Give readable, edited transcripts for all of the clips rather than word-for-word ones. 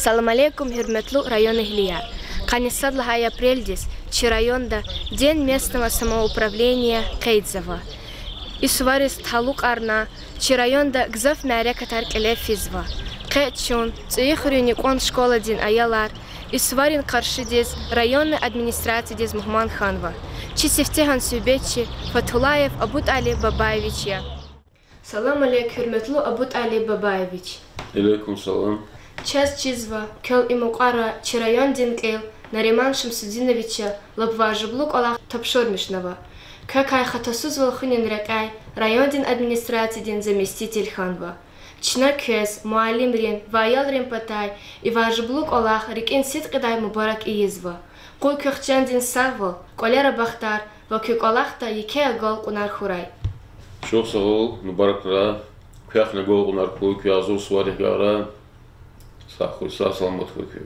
Салам алейкум, хурматлу район Иглия. Канисад лагай апрельдис, чи районда День местного самоуправления Кейдзова. И суварис Тхалук Арна, чи районда Гзав Мяря Катарк Элефизва. Кэтчун, Цуихрюник он школа Дин Аялар, и суварин Каршидис, районной администрации Диз Мухман Ханва. Чи Сефтехан Сюбечи, Фатхулаев Абут Али Бабаевич я. Салам алейкум, хурматлу Абут Али Бабаевич. Алейкум салам. Час чизва, кел и мукара, чи район Дин Кейл, Нариман Шамсудиновича, Лабважиблук Аллах Тапшормишнова. Какай хатасуз волхунин ракай, район Дин администрации Дин заместитель Ханва. Чна кез, муалим рин, ваял рин патай, и важиблук Аллах рикин сит кидай мубарак и изва. Кул кюхчан Дин сагвал, колера бахтар, вакюк Аллахта яке агал кунар хурай. Шох сагол, мубарак ра, кюхна гол кунар куй, кюазу сварих гара, сахуй са саламат хуйкю.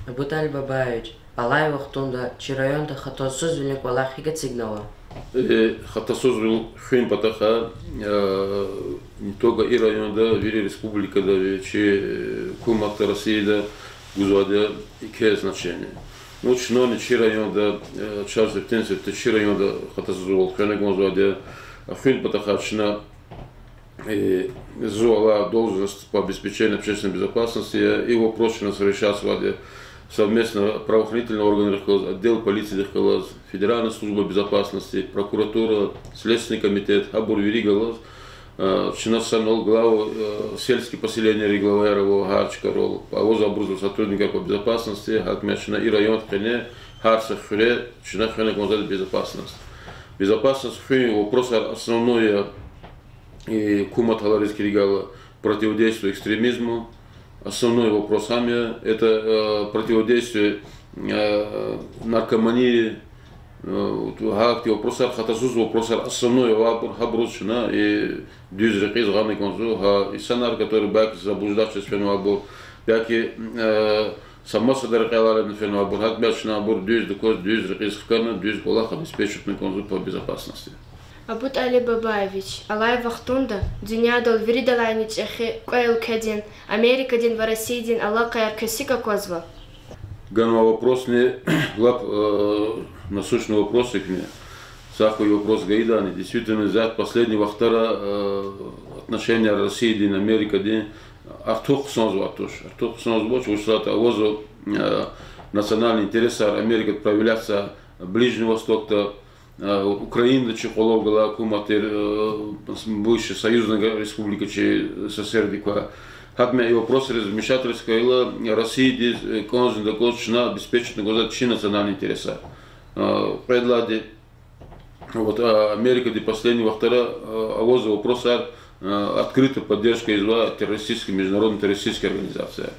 Абут Али Бабаевич, Алай вахтунда, чи районда хатасуз вилник Аллах хигат сигнала? Хатасуз вил хюн патаха, не только и районда, вили республика, да, чи кумакта России, да, гузвадя, и ке значение. Ну, чинони чи районда, час септенсет, чи районда хатасуз вил хюн гузвадя, хюн патаха чина зола должность по обеспечению общественной безопасности, и вопрос нас решался совместно правоохранительные органы, отдел полиции, Федеральная служба безопасности, прокуратура, Следственный комитет, Абур Веригалаз, Чинасанол главу сельские поселения Реглавайрово, Гарчка, Рол, Авоза Абрузу сотрудника по безопасности, Хакмячина и район Хене, Харса Хюре, Чинахене Гонзаль безопасность. Безопасность Хюре вопрос основной и Кумат Халарийский регала противодействию экстремизму. Основной вопросами это противодействие наркомании, вопрос хатасуз, вопрос основной хабручна и дюзрекиз ганы конзу, и санар, который бак заблуждавшись фенуабур, бяки сама садаркаларен фенуабур, хакбячна абур дюзрекиз хкана, дюз голах обеспечит на конзу по безопасности. Абут Али Бабаевич, Алай вахтунда, дюня дол виридалайни чехи, кайл кедин, Америка дин, в России дин, Аллах каяр косика козва. Ганва вопрос не, лап насущный вопрос их не, сахуй вопрос гаидани, действительно, за последний вахтара отношения России дин, Америка дин, Артух сонзва туш, Артух сонзва, чувствуется авозу национальный интерес, Америка проявляется Ближний Восток-то, Украина, Чехолов, Галакуматер, бывшая союзная республика СССР, Хакмя и вопросы размешательства России, конзин, докладчина, обеспечить чи национальные интересы. Предлади, вот Америка, де последний вахтара, авоза вопроса открыта поддержка изва террористической, международной террористической организации.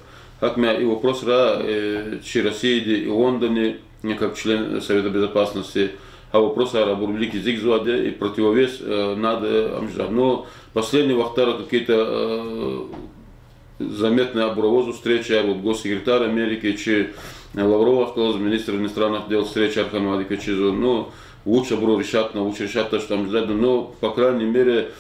Хакмя и вопрос чи России, и Лондоне, как член Совета Безопасности, а вопрос о Рабурблике Зигзваде и противовес надо амжад. Но последний вахтара какие-то заметные обровозу встречи, вот госсекретарь Америки, чи Лаврова, министр иностранных дел встречи Архамади Качизу, ну, лучше бро решать, лучше решать то, что там ждать, но, по крайней мере,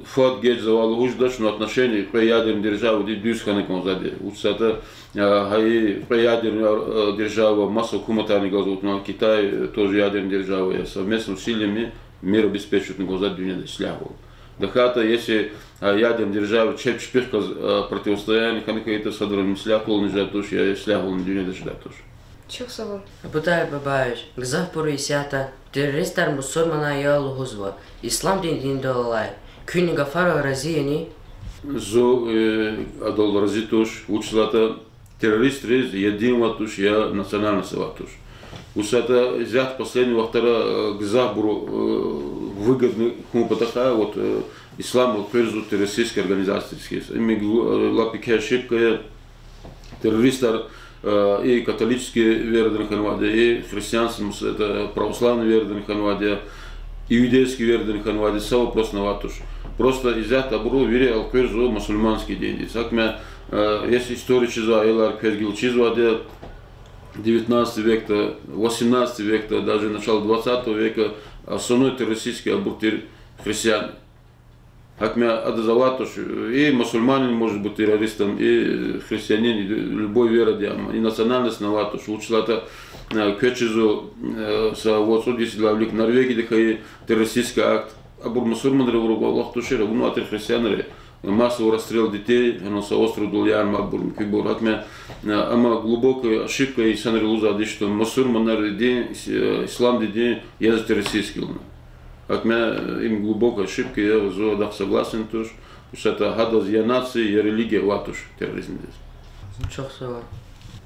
факт геть завал уждач, но отношения к ядерной державе дюсханы конзаде. Лучше это ядерная держава, масса куматарных газов, но Китай тоже ядерная держава, совместными усилиями мир обеспечивает на глаза дюня слягу. Дахата, если ядерная держава чепчпихка противостояние, какие-то садрами слягу, не ждать тоже, я слягу на дюня ждать тоже. Чухсова. Абут Али Бабаевич, гзав порисята, террористар мусульмана ялу гузва, ислам дин долалай. Kühne Gefahr России Зо адол разитуш учлата террорист рез един ватуш я национальный ватуш. Усата взят последний вахтара гзабру выгодный хумпатаха вот ислам пользу террористической организации. Ими лапике ошибка террористар и католические веры Ханваде, и христианство это православные веры Ханваде, иудейские веры Ханваде, все вопрос на ватуш. Просто изят абру вири алквезу мусульманский день. Сакме если история чизва элар квезгил чизва де 19 века, 18 века, даже начало 20 века основной террористический абуртир христиане. Акме адазаватуш, и мусульманин может быть террористом, и христианин, и любой веры, и национальность наватуш. Лучше это кечизу са вот суд если лавлик Норвегии, дыхай террористический акт. Абур мусульман ревруг Аллах тушира, внутрь христианеры. Массовый расстрел детей, но со остров Дульян, Мабур, Кибур, Акме, ама глубокая ошибка и санрилуза, что мусульманары день, ислам день, я за террористический. Акме им глубокая ошибка, я в согласен тоже, что это гадость я нации, я религия, ватуш, терроризм здесь.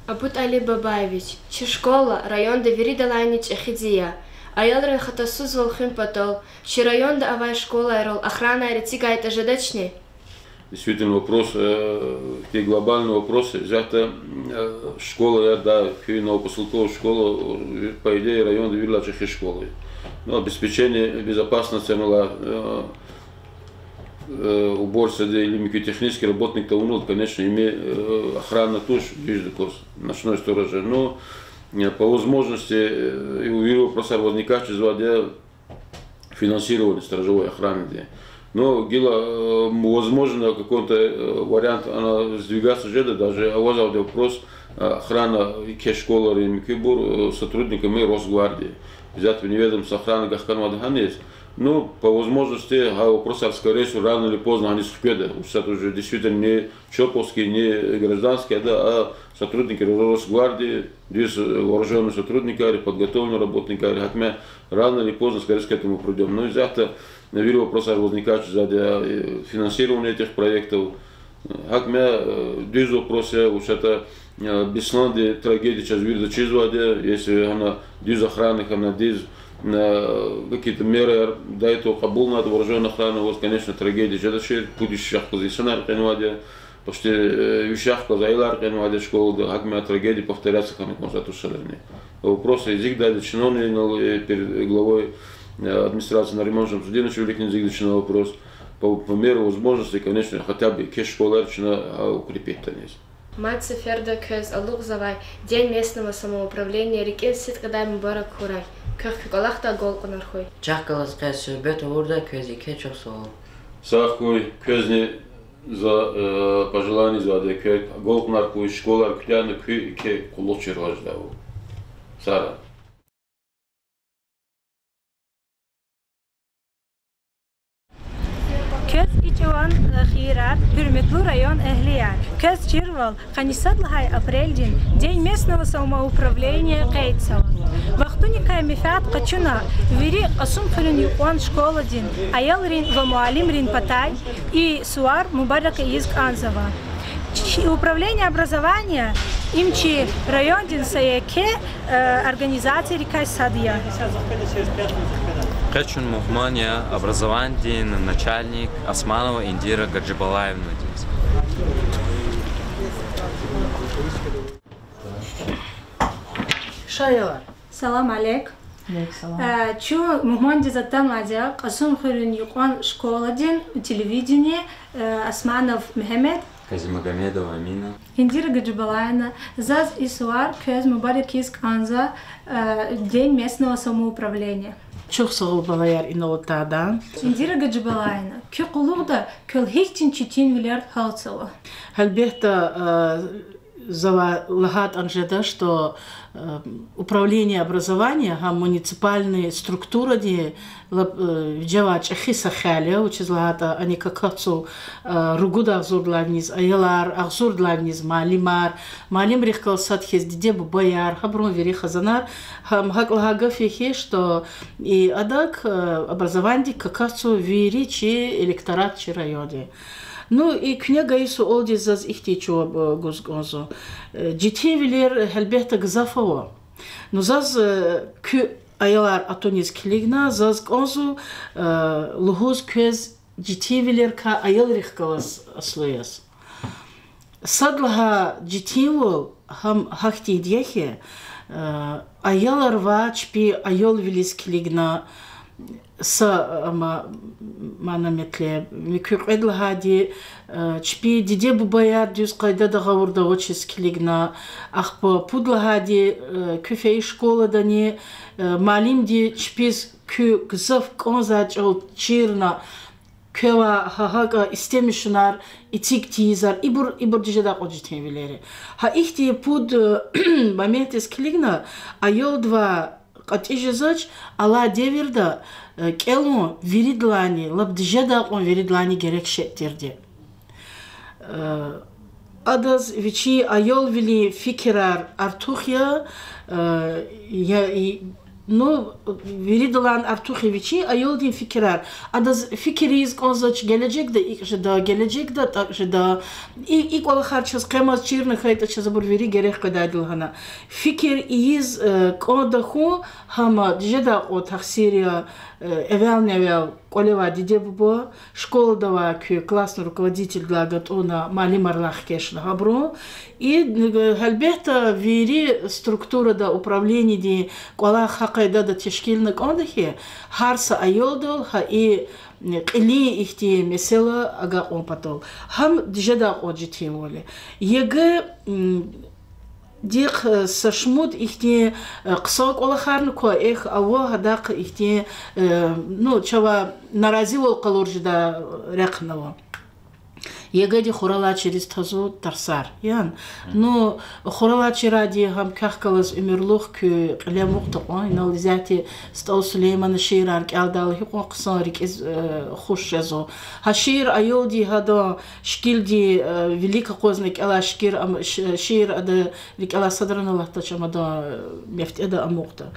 Абут Али Бабаевич, чи школа, район довери далайнич эхидия. Аялрен хатасуз волхим потол, чи район да авай школа эрол, охрана эритига это жадачней? Действительно, вопрос, те глобальные вопросы. Взята школа, да, новопоселковая школа, по идее, район довели чехи школы. Но обеспечение безопасности было уборщица или технический работник, то он, конечно, имеет охрану тоже, ночной сторожа. Но по возможности, и увидел вопрос возникать через финансирование сторожевой охраны. Но гила возможно какой-то вариант она сдвигаться же даже возал вопрос охрана школы и Кибур сотрудниками Росгвардии. Взять в неведомство охраны Гахканова Дханес. Ну, по возможности, вопрос скорее всего рано или поздно они супеда. Это уже действительно не чоповские, не гражданские, да, а сотрудники Росгвардии, здесь вооруженные сотрудники, подготовленные работники, рано или поздно, скорее всего, к этому придем. Но из-за этого, наверное, вопрос возникает за финансирование этих проектов. Здесь вопрос, уж это Бесланде трагедия сейчас видно через воде, если она здесь охранных, она здесь какие-то меры до этого кабул надо вооруженная охрана, вот, конечно, трагедия. Это же будет шахта здесь она воде, почти шахта заилар воде школа, да, трагедия повторяться, как можно тушить. Вопрос язык дали чиновник перед главой администрации на ремонтном суде начали язык начинал вопрос по мере возможности, конечно, хотя бы кеш школа начина укрепить тонес. Мать Ферда Кез Алукзавай, День местного самоуправления, реке Ситкадай Мубарак Хурай. Как Галахта Голку Нархой. Чахкалас Кез Бета Урда Кези Кечов Сол. Сахкой Кезни за пожелание за Декек, Голку Нархой, школа Арктяна Ке Кулочер Вождаву. Сара. Köz içivan хират, hürmetli район Эхлияр. Köz Чирвал, Канисадлахай Апрельдин, День местного самоуправления Кейтсала. Вахтуника Мифат Качуна, Вери Асумхулин Юкуан Школадин, Аялрин Вамуалимрин Патай и Суар Мубарака Изг Анзава. Управление образования имчи район Саяке организации Рикай Садия. Качун Мухмания, образование, начальник Османова Индира Гаджибалаевна. Шайла. Салам алейк. Чу Мухманди затан ладя, Касум Хурин Юкуан школадин, телевидение, Османов Мехмед. Казимагомедова Амина. Индира Гаджибалаевна, Заз Исуар, Кез Мубарак Изг Анза, День местного самоуправления. Чухсагыл балаяр инолтада. Индира Гаджибалаевна, кё кулуда, кёл хихтин читин миллиард халцева. Альберта зава лагат анжеда, что управление образования, муниципальные структуры, джавач ахиса халя, учез лагата, они как отцу ругуда ахзур длавниз, аялар ахзур длавниз, малимар, малим рихкал садхиз, дедебу бояр, хабрун вери хазанар, хак лагага фихи, что и адак образование как отцу вери, чи электорат, чи районе. Ну и книга Ису Олди заз ихтичу гузгонзу. Джитевилер хелбехта гзафова. Ну заз кю аялар атониз килигна заз гонзу лугуз кез джитевилер ка аялрих калас аслояс. Садлага джитевил хам хахти дьехе аялар ва чпи аял вилис килигна с манаметле микрокедл хади чпи диде бубаяр дюс кайда договорда очис килигна ахпа пудла хади кюфей школа дани малим ди чпиз кю гзав конзач ол чирна köva haga istemişler itik tizar ibur dijeda qojiten vileri ha ihti pud momentis kligna ayol dva qatijezach ala devirda kelmo viridlani lab dijeda qon viridlani gerekşettirdi Adaz vici ayol vili fikrar artuhya no verilen Artuhevici ayol din fikirler. Adaz fikiriz konzaç gelecekde takjda ilk ola harçız kemaz çirne hayta çazabur veri gerek kadadil hana. Fikir iz kodahu hama jeda o taksiriya evvel колева диде бубо школа дава кю классный руководитель глагот она мали марлах кешна габро и албетта вери структура да управление ди кола хакайда да тешкилна кондахи харса айолдол ха и قلی ихти mesela ага он потол хам диджеда оджити воле еге ديق سشمود إختي قصاق ولا خارن كوا إخ أوه هداق إختي نو شوا نرازي والقلور جدا رقنوا يجدي خورالاتشي ريستازو ترسار يان نو خورالاتشي رادي هم كخكلز اميرلوخ كو قليم وقتقو إنو لزاتي ستاو سليمان الشيران كالدال هيقو قصاريك خوش جزو هشير أيودي هذا شكيل دي велика قوزنك ألا شير أدا لك ألا صدرنا الله تشام دا مفت أدا أموقتا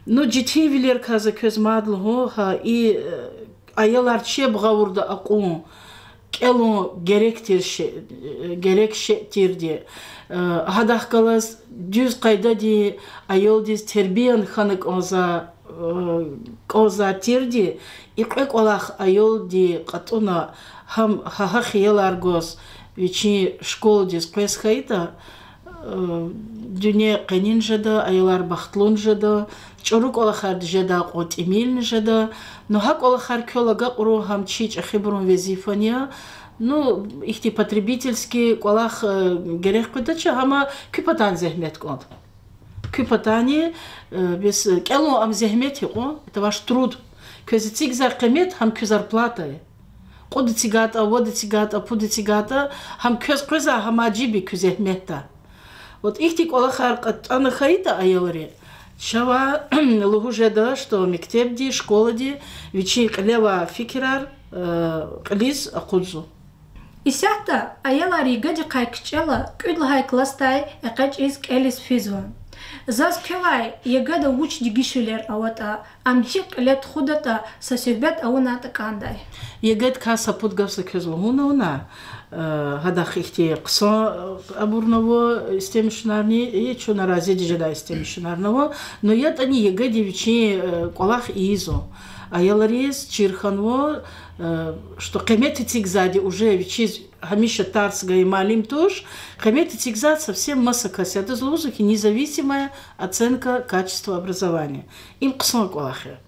نو جيتي فيلير كازا كوز مادلهو ها إي أيالار چه بغاوردا أقوم Kelo gerektir diye. Hadak kalas düz kayda di ayol diz terbiyan hanık oza tirdi. İlk olarak ayol di katuna ham hahak yelar goz vici şkol diz kves kayda dünya kenin jada ayollar bahtlun jada çoruk olahar jada ot emil jada но хак олахар кёлага уру хам чич ахибрун везифания ну ихти потребительский колах герех кудача хама кюпатан зехмет кон кюпатани без кэло ам зехмет его это ваш труд кёзициг за кемет хам кю зарплата куд цигата вод цигата пуд цигата хам кёз коза хама джиби кю зехмета вот ихти олахар катана хайта айолри Шава лугужеда, что мектебди, школади, вичи лева фикирар, лиз акудзу. Исята аялари гади кайкчела, кудлахай кластай, экач из элис физва. Заз кевай, ягада уч дигишулер авата, амхик лет худата, сосюбет ауната кандай. Ягад каса подгавса кезлуна уна. هذا خيتي قصة أبورنوا استمشنارني يشو نرازي جدا استمشنارنوا نويات أني يجدي بشي قلاخ إيزو أيالريز чирханво что قيمة тигзади уже вичиз хамиша тарсга и малим туш قيمة тигзад совсем массакас это злозухи независимая оценка качества образования им قصة قلاخе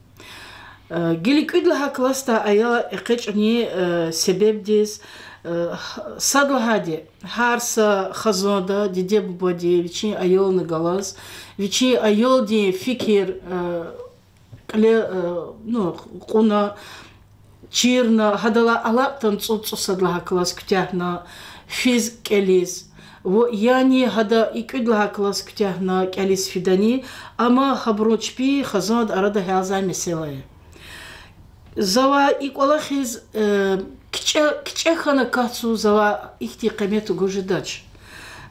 гиликудлаха класта аяла экечни себебдис Садлагади, Харса Хазода, Диде Бубади, Вичи Айол Нагалас, Вичи Айол Ди Фикир, Куна, Чирна, Хадала Алаптан Цуцу Садлага Клас Ктяхна, Физ Келис, Яни Хада Икудлага Клас Ктяхна, Келис Фидани, Ама Хаброчпи, Хазод Арада Хяза Меселая. Зава Иколахиз кчехана кацу зава ихти қимету гужидач.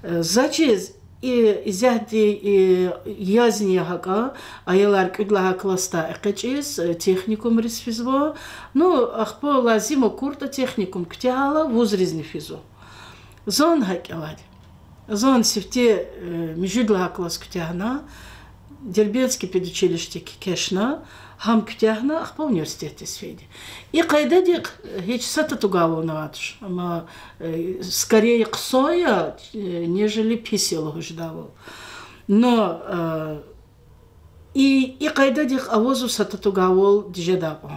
Зачиз изяхди язни хака аялар кудлаха класта экечиз техникум рисфизво ну ахпо лазимо курта техникум ктяла вузризни физо. Зон хакелад. Зон сифте межудлаха клас ктяна Дербенский педучилище кешна хам ктяхна ахпа университете сфеди. И кайдадик хеч сата тугало наватш, ама скорее ксоя, нежели писело ждало. Но и кайдадик авозу сата тугало диджедапо.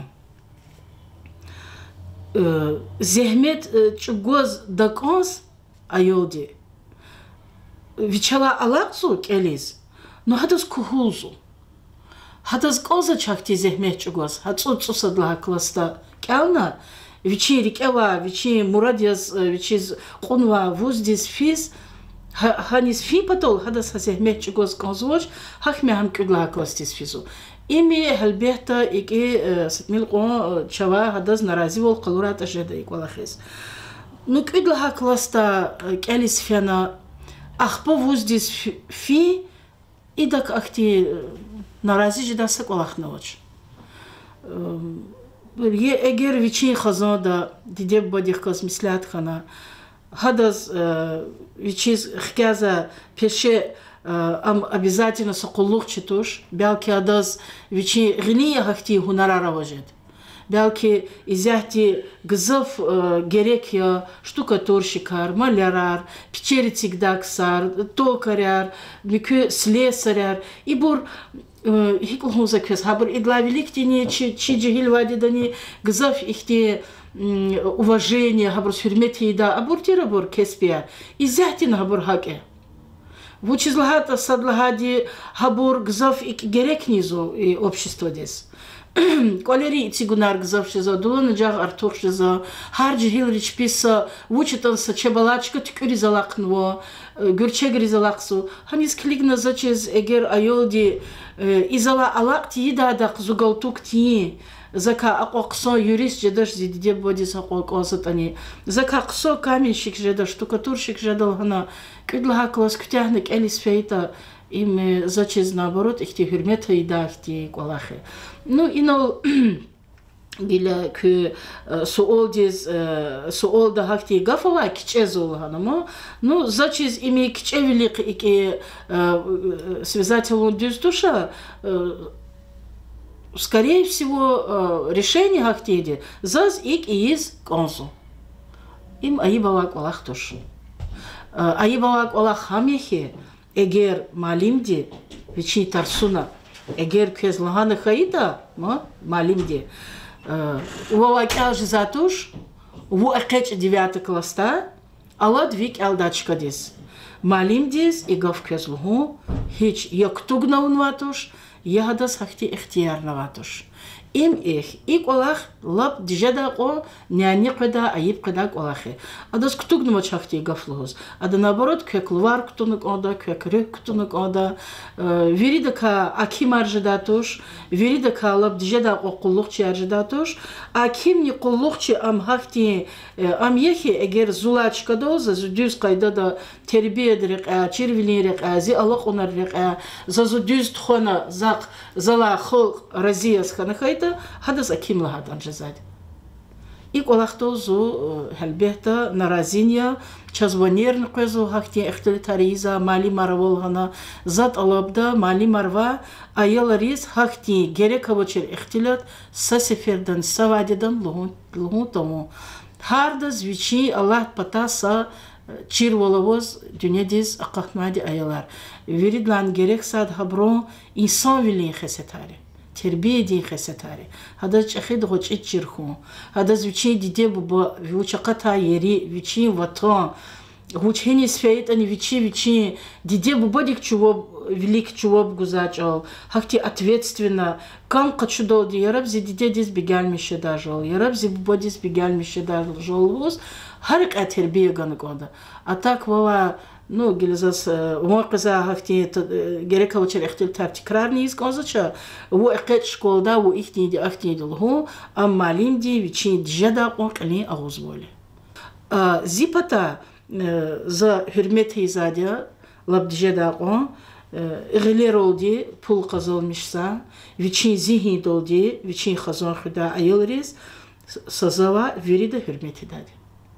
Зехмет чугоз даконс айоди. Вичала алаксу келиз. Но хадас кухулзу. Хадас коза чахти зехмет чугоз. Хацуцу садла класта кялна. вичи рикела, вичи мурадиас, вичи қунва вуздис физ, ханис фи патол, хадас хасех мечи гоз конзвоч, хахме хам кюдла кластис физу. Ими хальбехта ики сатмил қон чава хадас нарази вол қалурат ажеда иквала хез. Ну кюдла класта келис фена, ахпа вуздис фи, идак ахти нарази жидаса квалахнавач. Егер вичи хазада диде бодих космислят хана хадас вичи хказа пеше обязательно соколух читуш белки хадас вичи гния хахти хунарара вожет белки изяхти гзов герек я штукатурщикар малярар печерицигдаксар токаряр микü слесаряр и бур хикл хузакес хабр идлавиликтини чиджигил вадидани гзав ихти уважение хабр сфирмети да абуртира бур кеспия изяхтин хабр хаке вучизлахата садлагади хабур гзав герекнизу общество дес Колери цигунар гзав шиза дулан джаг артух шиза харджи хилрич писа вучитанса чебалачка тюкюри залакнво гюрчегри залаксу ханис клигна зачез эгер айолди изала алакти идадак зугалтук ти зака акоксо юрист жедаш зидиде бодис акокосатани зака ксо каменщик жедаш штукатурщик жедал хана кюдлха клас кутяхник элис фейта им зачез наоборот ихти хюрмета идахти квалахе ну инол гиля кü суолда хахти гафала кичезол ханама ну зачез ими кичевилик ики связатель дюстуша скорее всего решение хахтиди заз ик и из консу им аибала квалах туш аибала квалах хамехи эгер малимди вичи тарсуна эгер кезлахана хаида малимди увалакял жизатуш у акеч 9 класста алад вик алдачка дес малимдис и гав кезлуху хич яктугнаунватуш ягадас хахти ихтиярнаватуш им их иколах лап дижада ко няни кеда аиб кеда колахе адас ктугнума чахти гафлуз ада наоборот кеклвар ктунук ода кекрек ктунук ода виридака акимар жидатуш виридака лап дижада ко куллукчи аржидатуш акимни куллукчи ам хахти ам ехи эгер зулачка доза зудюз кайда да тербиедрек червилерек ази аллах онаррек за зудюз тхона зак зала хол разиас ханахай хадас аким лагадан жазад и колахтозу хелбехта наразиния чазванерн козу хахти ихтилтариза мали марволгана зат алабда мали марва аяларис хахти герекавочер ихтилат сасефердан савадидан лугун тому харда звичи аллах патаса чирволовоз дюнедиз акахмади аялар виридлан герек сад хабро инсан вилин хесетари тербие дин хесетари хада чахид гочи чирху хада звичи диде бу вучаката ери вичи ватон гучени сфейт ани вичи диде бу бодик чего велик чего гузачал хакти ответственно кам качудол ди яраб зи диде дис бегалмише дажал яраб зи бодис бегалмише дажал вуз харик тербие ганкода а так вала ну гилзас морказа хахти герека учер ихтил тактикрарни из конзача во экет школда во ихти ахти дулху ам малимди вичи джада окли агузволи зипата за хурмети задя лабджада он гилеролди пул казалмишса вичи зихи долди вичи хазон худа айолрис сазава вирида хурмети дади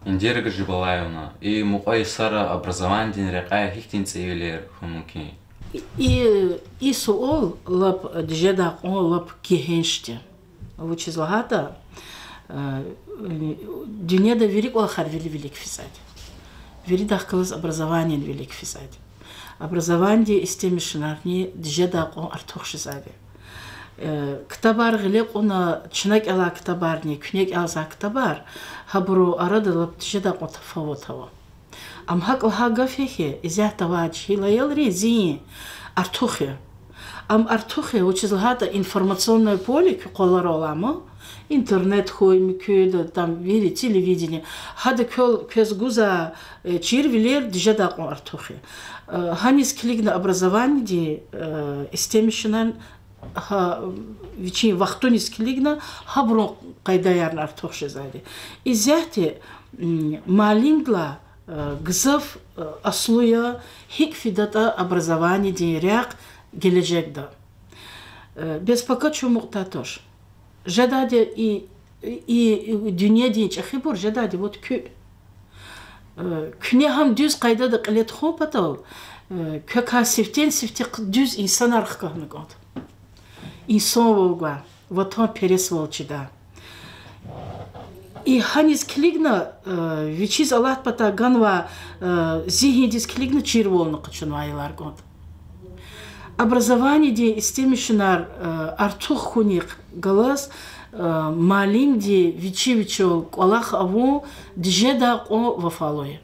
Индира Гаджибалаевна, и мукай сара образование рекая хихтин цивилер хумуки. И суол лап джеда он лап кихенште. Вучизлагата дюнеда велик олхар велик фисад. Велидах класс образование велик фисад. Образование истемишнарни джеда он артухшизаде. Ктабар гилек она чнак ала ктабарни кнек алза ктабар хабру арадалап тжеда отфавотава ам хак гафехе изя тавач хилайл рези артухе Ам артухе учизлгата информационное поле колоролама, интернет хоймикюда, там вели телевидение. Хада кёзгуза чирвилер дижадак артухе. Ханис клигна образование ди истемишнан вичи вахтунис клигна хаброн кайдаяр артухше зади. Изяхте малингла гзав аслуя хикфидата образование ди ряк гележекда. Без пока чуму татош. Жададе и дюния динч ахибур жададе вот күнехам düz кайда да кылет хопатал köka сифтен düz insan архкахны год. Инсан волга ватан перес волчида. И ханис клигна вичиз Аллах пата ганва зихидис клигна чирволны кычын вайлар год. Образование де истемишнар артух хуник галас малим де вичивичол Аллах аву дижеда ко вафалое.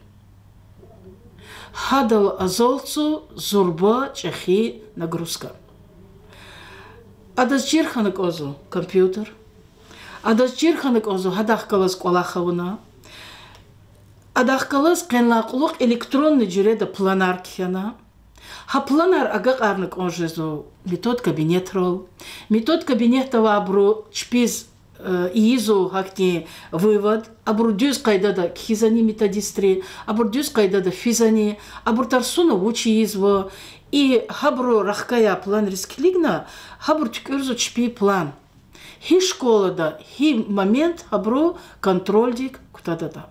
Хадал азолцу зурба чахи нагрузка. Адас джирханак озу компьютер. Адас джирханак озу хадах галас Аллах авуна. Адах галас кенлaqluq электронный джиреда планар кияна. Ха планар агак арнак ожезу метод кабинет рол. Метод кабинета вабру чпиз иизу хакти вывод. Абру дюз кайдада хизани методистри. Абру дюз кайдада физани. Абру тарсуна вучи изво. И хабру рахкая план рискилигна. Хабру тюкюрзу чпи план. Хи школа да, хи момент хабру контрольдик кутадада.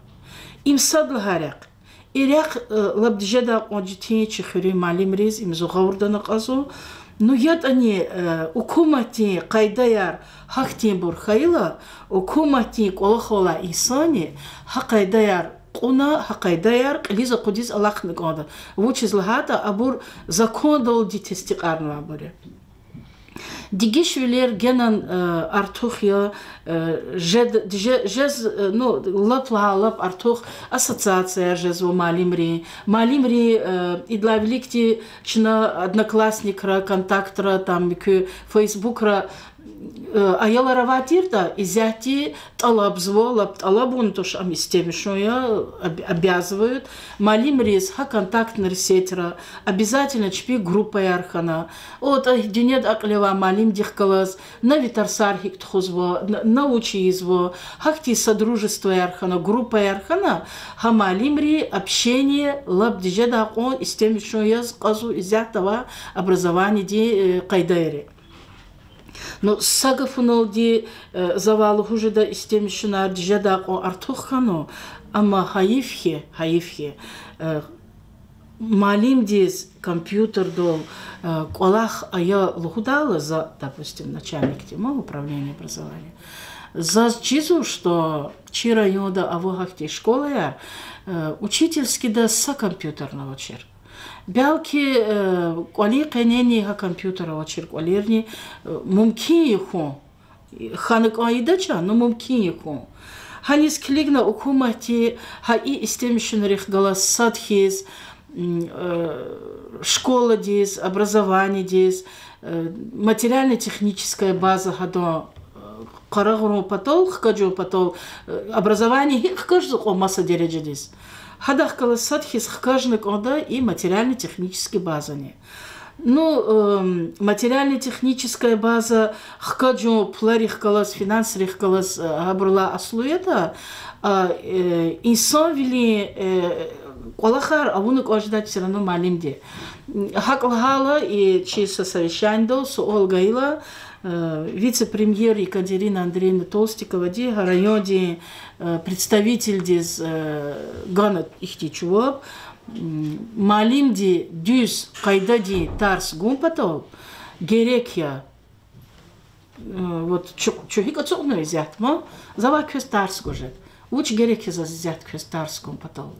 Им садлагаряк. Иряк лабдижеда оджитини чихири малим риз им зугаурдана казу. Ну яд они укумати кайдаяр хахтин бурхайла, укумати колохола исани, хакайдаяр куна, хакайдаяр лиза кудиз Аллах негода. Вучиз лагата абур закон дол дитестикарну абуре. Дигишвилер генан артухия жез ну лап артух ассоциация жезу малимри идлавликти чна одноклассникра контактра там к фейсбукра аялараватирда изяти талабун тош амистемишоя обязывают малимрис ха контактный сетра обязательно чпи группа ярхана от дюнет аклева малим дихкалас на витарсархик тхузво научи изво хакти содружество ярхана группа ярхана ха малимри общение лабдижеда он истемишоя казу изятова образование ди кайдайри. Но сагафуналди завалу хужеда истемишнар дижеда о артуххано, ама хаифхе малим диз компьютер дол колах ая лухудала за, допустим, начальник тема управления образования. За чизу, что чира йода авогахти школа яр, учительский да са компьютерного чир. Бялки коли кенени ха компьютера очер колерни мумкин иху ханак айдача но мумкин иху ханис клигна укумати ха и истемишнерих галасат хиз школа дис образование дис материально-техническая база хадо карагру патол хкаджу патол образование хкажу масса дереже дис хадах каласат хис хкажник ода и материально-технические базы. Ну, материально-техническая база хкаджу пларих калас финансовых калас абрула аслуета инсан вили колахар авунук ожидать все равно малимде. Хаклахала и чисто совещание с Олгаила вице-премьер Екатерина Андреевна Толстикова ди районе представитель диз гана ихтичуап малим ди дюз кайдади тарс гумпатол герекя вот чухика цогно изятма зава көз тарс гожет уч герекя за зят көз тарс гумпатол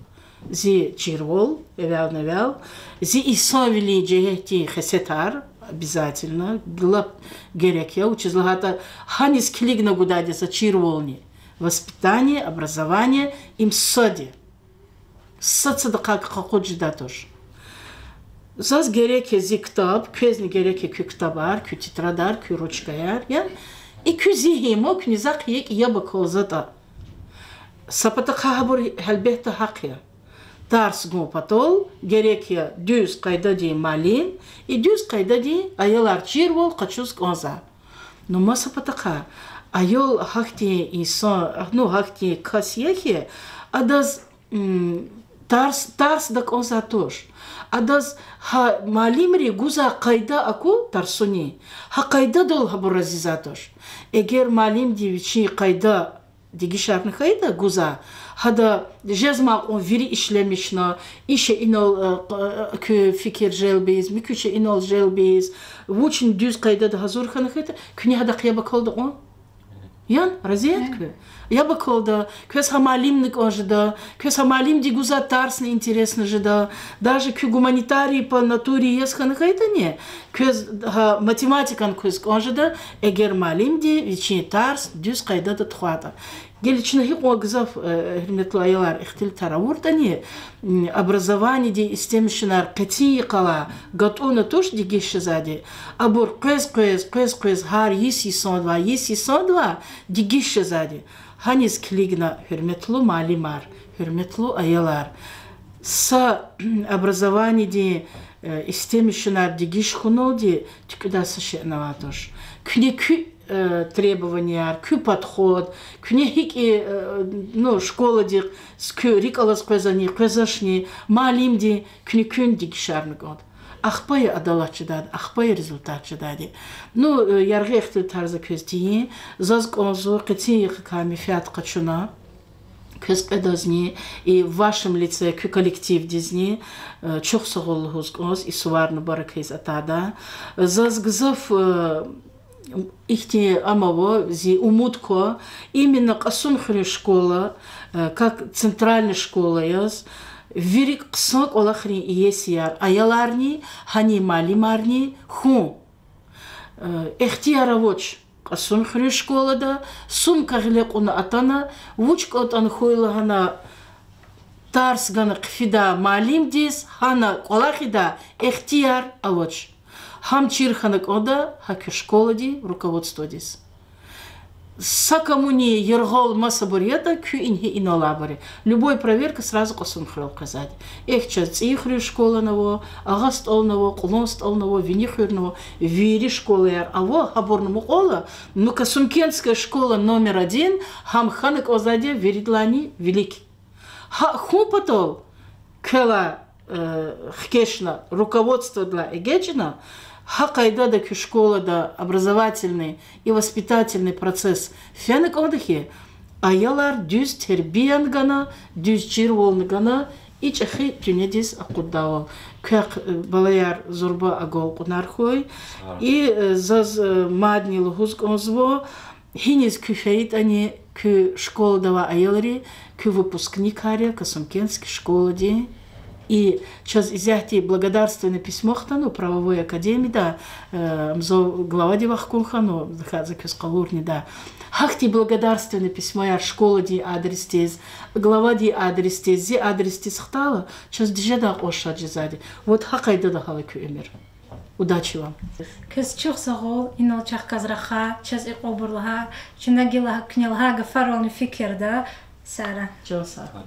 зи чирвол эвел зи исовили джехти хесетар обязательно глав герекя учизлагата ханис клигна гудади за чирволни воспитание, образование им соди. Соцдака какоджда тоже. Zaz gerek zi kitap, közni gerek kü kitabar, kü titradar, kü ruçkayar, ya. İkü zihimo, kü nizak yek iya bakoza da. Sapata kahabur helbette hak ya. Dars gopatol, gerek ya düz kayda di malin, düz kayda di ayalar çirvol kaçuz gonza. Numa sapata ka, ayol hakti insan, no hakti kasiyeki, adaz dars da gonza toş. Adaz ha malimri guza kayda aku tarsuni. Ha kayda dol ha burazizatoş. Eğer malim diviçi kayda digişarını kayda guza. Hada jezmak on viri işlemişna. İşe inol kü fikir jelbeyiz. Müküçe inol jelbeyiz. Vuçin düz kayda da hazır kanı kayda. Küni hada kıyabak oldu on. Yan raziyet kü. Я бы колда, квес хамалимник ожида, квес хамалим дигуза тарсны интересно жида, даже кю гуманитарий по натуре есхан хайта не, квес математикан квес ожида, эгер малим ди вичи тарс дюс кайда да тхвата. Гелична хиқо гзав хирметлу аялар ихтил таравурта не, образование ди истемшинар кати кала, гатуна туш дигиши зади, абур квес хар еси сон два дигиши зади. Hanis kligna hürmetlu malimar, hürmetlu ayalar. Sa образование ди истемишнар дигиш хуноди тюкдаса шенаватош. Кü требования, кü подход, кü хики ну школа ди кü рикалас квезани, квезашни малим ди кün дигишарны год. Ахпай адалатчы дады, ахпай результатчы дады. Ну, ярғы ехті тарзы көз дейін, заз конзу қытин ехі ками фиат қачуна, көз қедазни, и в вашем лице кü коллектив дизни, чоқ соғылы хуз конз, и суварны бары көз атада. Заз гзав ихти амаво, зи умутко, именно қасун хрю школа, как центральная школа яз, Вирик ксок олахри иесияр аяларни, хани малимарни, хун. Эхтияравоч, касун хрю школа да, сум каглек уна атана, вучк отан хуйла хана тарс гана кфида малим дис, хана олахида эхтияр авоч. Хам чирханак ода, хаки школа ди, руководство дис. Сакамуни ергол масабурета кю инхи инолабари. Любой проверка сразу косун хрел казать. Эх час ихрю школа наво, агаст олнаво, кулонст олнаво, винихрюрного, вири школы яр. Аво хаборному ола, ну касункенская школа номер 1, хам ханак озаде веридлани великий. Хум потол, кела хкешна, руководство для эгечина, Хакайда да школа да образовательный и воспитательный процесс фенек отдыхе, аялар düz тербиян гана, düz чирволны гана, и чахи тюнедис акуддавал. Как балаяр зурба агол кунархой, и заз мадни лухуз конзво, хинис кюфеит они к школу дава аялари, к выпускник харе, к Самкенской школе ди. И сейчас изяхти благодарственное письмо хтану правовой академии да глава дивахкунхану захазакюс калурни да хахти благодарственное письмо я школа ди адрестез глава ди адрестез зи адрестез хтала сейчас дижеда оша джизади вот хакайда да халакю эмир. Удачи вам. Кыз чухсагол инал чахказраха час иқобурлаха чинагилаха княлаха гафаролни фикерда Сара. Джон Сара.